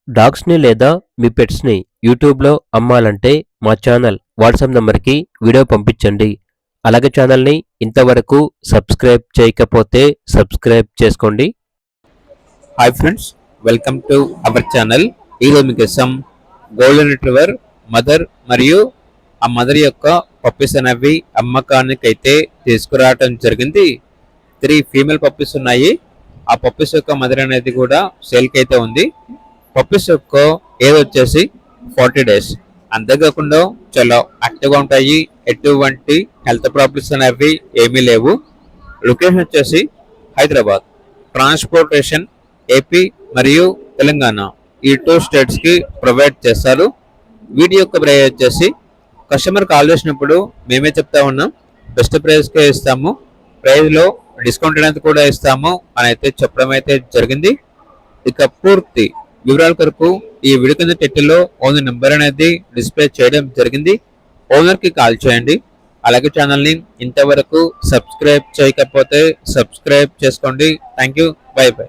డాగ్స్‌ని లేదా మీ పెట్స్‌ని యూట్యూబ్‌లో అమ్మాలంటే మా ఛానల్ వాట్సాప్ నంబర్‌కి వీడియో పంపించండి. అలాగే ఛానల్‌ని ఇంతవరకు సబ్స్క్రైబ్ చేయకపోతే సబ్స్క్రైబ్ చేసుకోండి. Hi friends, welcome to our channel. ఈరోజు మీకోసం గోల్డెన్ రిట్రీవర్ మదర్ మరియు ఆ మదర్ యొక్క పప్పీస్ అనేవి అమ్మకానికైతే తీసుకురావడం జరిగింది. 3 ఫీమేల్ పప్పీస్ ఉన్నాయి. ఆ పప్పీస్ యొక్క మదర్ అనేది కూడా సేల్కి అయితే ఉంది. పప్పీస్ యొక్క ఏజ్ వచ్చేసి 40 డేస్. అంతేకాకుండా చాలా యాక్టివ్గా ఉంటాయి. ఎటువంటి హెల్త్ ప్రాబ్లమ్స్ అనేవి ఏమీ లేవు. లొకేషన్ వచ్చేసి హైదరాబాద్. ట్రాన్స్పోర్టేషన్ ఏపీ మరియు తెలంగాణ ఈ 2 స్టేట్స్కి ప్రొవైడ్ చేస్తారు. వీటి యొక్క ప్రైస్ వచ్చేసి కస్టమర్ కాల్ చేసినప్పుడు మేమే చెప్తా ఉన్నాం, బెస్ట్ ప్రైస్కే ఇస్తాము, ప్రైస్లో డిస్కౌంట్ అనేది కూడా ఇస్తాము అని అయితే చెప్పడం అయితే జరిగింది. ఇక పూర్తి వివరాల కొరకు ఈ వీడియో కింద టైటిల్లో ఓనర్ నెంబర్ అనేది డిస్ప్లే చేయడం జరిగింది. ఓనర్కి కాల్ చేయండి. అలాగే ఛానల్ని ఇంతవరకు సబ్స్క్రైబ్ చేయకపోతే సబ్స్క్రైబ్ చేసుకోండి. Thank you. By by.